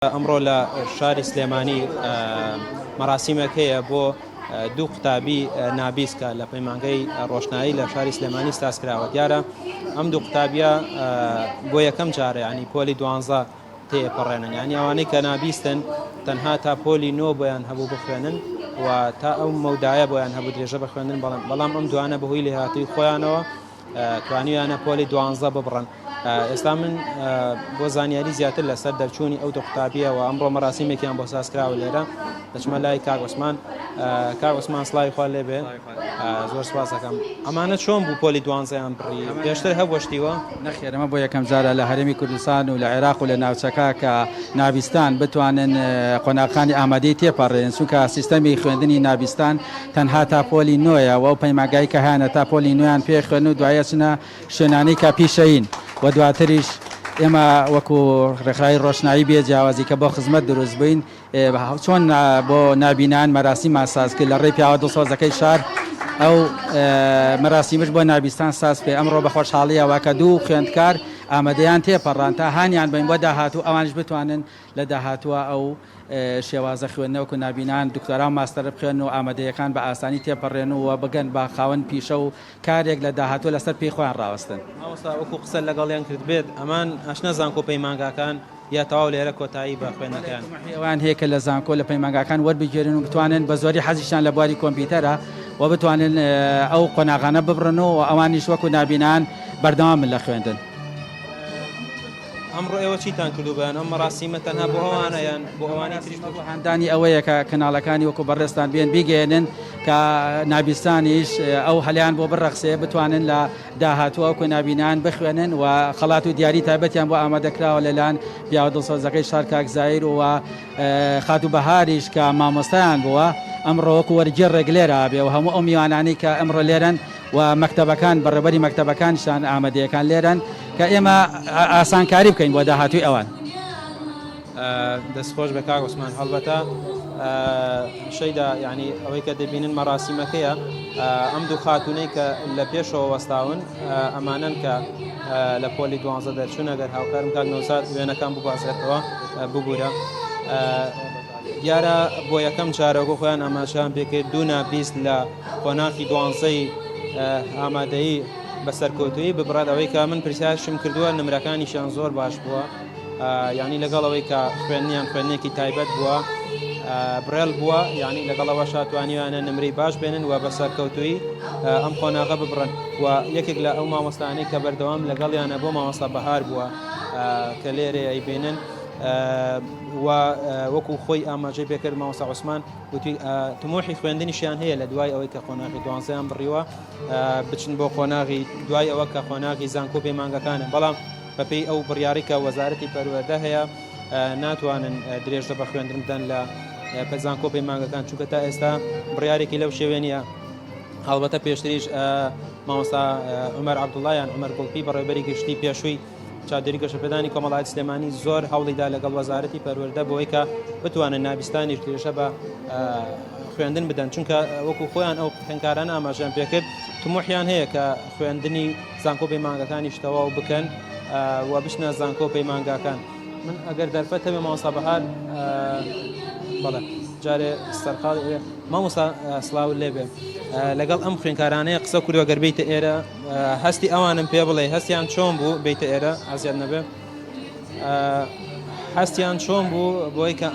ئەمڕۆ لە شاری سلێمانی مەراسیمێک هەیە بۆ دوو قوتابی نابیسکە لە پەیمانگەی ڕۆشنایی لە شاری سلێمانی ستاسکراوە. دیارە ئەم دوو قوتابیە بۆ یەکەم جارە ینی پۆلی 12 تێپەڕێنن، ینی ئەوانەی کە نابیستن تەنها تا پۆلی 9 بۆیان هەبوو بخوێنن و تا ئەو مەودایە بۆیان هەبوو درێژە بخوێنن، بەڵام ئەم دوانە بەهۆی لێهاتووی خۆیانەوە توانیویانە پۆلی 12 ببڕن. ئێستا من بۆ زانیاری زیاتر لەسەر دەرچوونی ئەو دوو قوتابیە و ئەمڕۆ مەراسیمێکیان بۆ سازکراوە لێرە دەچمە لای کاک عوسمان. کاک عوسمان سڵاوی خوا لێبێ، زۆر سپاس دەکەم. ئەمانە چۆن بوو پۆلی 12یان بڕی؟ پێشتر هەبوەشتیوە؟ نەخێر، ئەمە بۆ یەکەم جارە لە هەرێمی کوردستان و لە عێراق و لە ناوچەکە کە نابیستان بتوانن قۆناغەکانی ئامادەی تێپەڕێن، چونکە سیستەمی خوێندنی نابیستان تەنها تا پۆلی 9ە و ئەو پەیمانگای کە هەیەە تا پۆلی 9یان پێ خوێن و دوایە چنە شوێنانەی کە پیشەین و دواتریش ئێمە وەکو ڕێکخراوی ڕۆشنایی بێ جیاوازی کە بۆ خزمەت دروست بووین چۆن بۆ نابینان مەراسیممان ساز کرد لە ڕێی پیاوە دڵسۆزەکەی شار. ئەو مەراسیمش بۆ نابیستان ساز پێ ئەمڕۆ بە خۆشحاڵیەوە کە دوو خوێندکار ئامادەیان تێپەڕان تا هانیان بین بۆ داهاتوو ئەوانش بتوانن لە داهاتووە ئەو شێوازە خوێندنەوەکو نابینان دکتۆران ماستەر بخوێن و ئامادەیەکان بە ئاسانی تێپەڕێن و بگەن بە خاوەن پیشە و کارێک لە داهاتوو لەسەر پێی خۆیان ڕاوەستن. مامۆستا وەکو قسە لەگەڵیان کرد بێت ئەمان ئاشنا زانکۆ پەیمانگاکان یا تەواو لێرە کۆتایی بە خوێندنەکەیان ئەوان هەیە کە لە زانکۆ لە پەیمانگاکان وەربگێرن و بتوانن بە زۆری حەزیشان لە بواری کۆمپیوتەرە و بتوانن ئەو قۆناغانە ببڕن و ئەوانیش وەکو نابینان بەردەوام لە خوێندن. ئەمڕۆ ئێوە چیتان کردو بەیان ئەم مەراسیمە تەنها بۆ ئەوانەیان بۆ ئەوانی تریش بۆ هەندانی ئەوەیە کە کەناڵەکانی وەکو بەڕێستان بێن بیگەێنن کە نابیستانیش ئەو هەلیان بۆ بڕەخسێ بتوانن لە داهاتوە وەکو نابینان بخوێنن و خەڵات و دیاری تایبەتیان بۆ ئامادەکراوە لەلایەن پیاوە دڵسۆزەکەی شار کاک زایر و خات و بەهاریش کە مامۆستایان بووە ئەمڕۆ وەکو وەرگێڕێک لێرە بێ و هەموو ئەو میوانانەی کە ئەمڕۆ لێرن و مەکتەبەکان بەڕێبەری مەکتەبەکانشان ئامادەیەکان لێرن کە ئێمە ئاسانکاری بکەین بۆ داهاتووی ئەوان. دەستخۆش بە کاک عوسمان. هەڵبەتە شەیدا ینی ئەوەی کە دەبینن مەراسیمەکەیە ئەم دوو خاتونەی کە لە پێشەوە وەستاون ئەمانن کە لە پۆلی 12 دەرچوون. ئەگەر هاوکارم کاک نەوساد وێنەکان بباسێتەوە ببوورە. دیارە بۆ یەکەم جارەوە خۆیان ئاماژەیان پێکرد دوو نابیست لە قۆناغی 12 ئامادەیی بە سەرکەوتووی ببڕات. ئەوەی کە من پرسیارشم کردووە نمرەکانیشیان زۆر باش بووە، ینی لەگەڵ ئەوەی کە خوێندنیان خوێندنێکی تایبەت بووە بڕێڵ بووە، ینی لەگەڵەوە شاتوانیوانە نمرەی باش بێنن و بە سەرکەوتووی ئەم قۆناغە ببڕن. و یەکێک لە ئەو مامۆستانەی کە بەردەوام لەگەڵیانە بۆ مامۆستا بەهار بووە کە لێرێ ئەیبێنن و وەکو خۆی ئاماژەی پێکرد مامۆستا عوسمان وتی تمۆحی خوێندنیشیان هەیە لە دوای ئەوەی کە قۆناغی 12یان بڕیوە بچن بۆ قۆناغی دوای ئەوە کە قۆناغی زانکۆ پەیمانگەکانە. بەڵام بەپێی ئەو بڕیاری کە وەزارەتی پەروەردە هەیە ناتوانن درێژە بە خوێندن بدەن لە زانکۆ پەیمانگەکان، چونکە تا ئێستا بڕیارێکی لەو شێوێنیە. هەڵبەتە پێشتریش مامۆستا عومەر عەبدوڵڵایان عومەر گوڵپی بەڕێوەبەری گشتی پێشووی چادری گەشەپێدانی کۆمەڵایەتی سلێمانی زۆر هەوڵیدا لەگەڵ وەزارەتی پەروەردە بۆی کە بتوانن نابیستانیش درێژە بە خوێندن بدەن، چونکە وەکو خۆیان ئەو خوێندکارانە ئاماژیان پێکرد تمۆحیان هەیە کە خوێندنی زانکۆ پەیمانگەکانیش تەواو بکەن و بچنە زانکۆ پەیمانگاکان. من ئەگەر دەرفەت هەبێ مامۆستا بەهار بەڵێ جارێ سەرقاڵی مامۆستا سڵاو لێبێ لەگەڵ ئەم خوێندکارانەیە قسە کردووە گەر بیتە ئێرە هەستی ئەوانم پێ بڵێ هەستیان چۆن بوو بیتە ئێرە ئازیاد نەبێ هەستیان چۆن بوو بۆی کە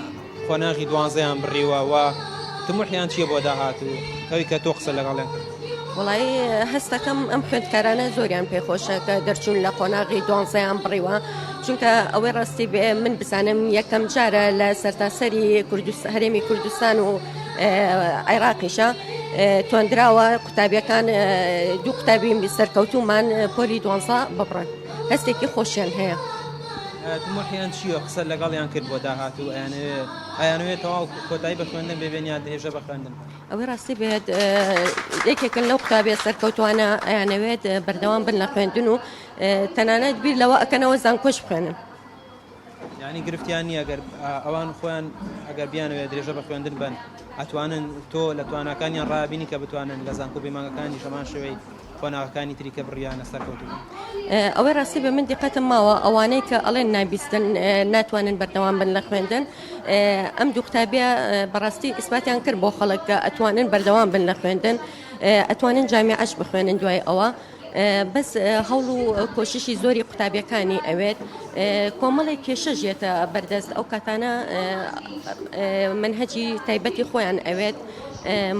قۆناغی 12یان بڕیوە و تموحیان چییە بۆ داهاتوو ئەوی کە تۆ قسە لەگەڵێن؟ وڵی هەستەکەم ئەم خوێندکارانە زۆریان پێخۆشە کە دەرچوون لە قۆناغی 12یان بڕیوە، چونکە ئەوەی ڕاستی بێ من بزانم یەکەم جارە لە سەرتاسەری هەرێمی کوردستان و عێراقیشە تۆندراوە قوتابیەکان دوو قوتابی سەرکەوتومان پۆلی 12 ببڕن. هەستێکی خۆشیان هەیە. تمۆحیان چییە قسە لەگەڵیان کرد بۆ داهاتوو ئەیانوێت تەواو کۆتایی بە خوێندن ببێن یا درێژە بە خوێندن؟ ئەوەی ڕاستی بێت یەکێکن لەو قوتابیە سەرکەوتوانە ئەیانەوێت بەردەوام بن لە خوێندن و تەنانەت بیر لەوە ئەکەنەوە زانکۆش بخوێنن. ینی گرفتیان نییە ئەگەر ئەوان خۆیان ئەگەر بیانەوێت درێژە بە خوێندن بن ئەتوانن تۆ لە توانەکانیان ڕابینی کە بتوانن لە زانکۆ پەیمانگەکانی شەمان شوەی قۆناغەکانی تری کە بڕیانە سەرکەوتون؟ ئەوەی ڕاستی بە من دیقەتم ماوە ئەوانەی کە ئەڵێن نابیستن ناتوانن بەردەوام بن لە خوێندن ئەم دوو قوتابیە بەڕاستی ئیسباتیان کرد بۆ خەڵک کە ئەتوانن بەردەوام بن لە خوێندن ئەتوانن جامیعەش بخوێنن دوای ئەوە بەس هەوڵ و کۆششی زۆری قوتابیەکانی ئەوێت کۆمەڵی کێشەژێتە بەردەست ئەو کاتانە منهەجی تایبەتی خۆیان ئەوێت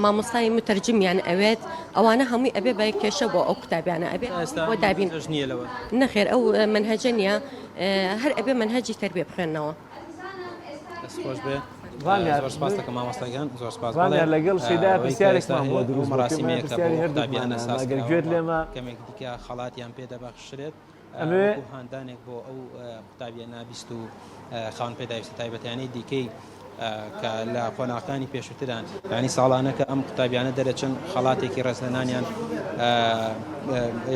مامۆستای متەرجمیان ئەوێت ئەوانە هەمووی ئەبێ بە کێشە بۆ ئەو قوتابیانە ئەبێت بۆ دابین نەخێر ئەو منهەجە نییە هەر ئەبێ منهەجی تەربیە بخوێنەوە. خۆش بێ زۆر سپاس دەکەم مامۆستاگەن زۆر سپاس لەگەڵ شیدا پرسیارێکمان بۆ دروست مەراسیمێکە پرسیاری هەردوو قوتابیانە گوێت لێمە کەمێک دیکە خەڵاتیان پێدەبەخشرێت هاندانێک بۆ ئەو قوتابیە نابیست و خاوەن پێداویستە تایبەتیانەی دیکەی کە لە قۆناغەکانی پێشووتران ینی ساڵانەکە ئەم قوتابیانە دەرەچن خەڵاتێکی ڕێزلەنانیان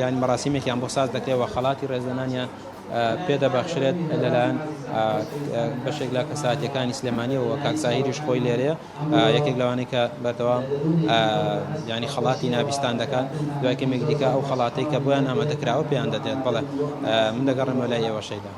یانی مەراسیمێکیان بۆ ساز دەکرێەوە خەڵاتی ڕێزلەنانیان پێدەبەخشرێت لەلایەن بەشێک لە کەساتیەکانی سلێمانیەوە کاکزاهیریش خۆی لێرەیە یەکێک لەوانەی کە بەردەوام ینی خەڵاتی نابیستان دەکات دوای کەمێک دیکە ئەو خەڵاتەی کە بۆیان ئامادەکراوە پێیان دەدێت بەڵێ من دەگەڕێمە لای ئێوە شەیدا.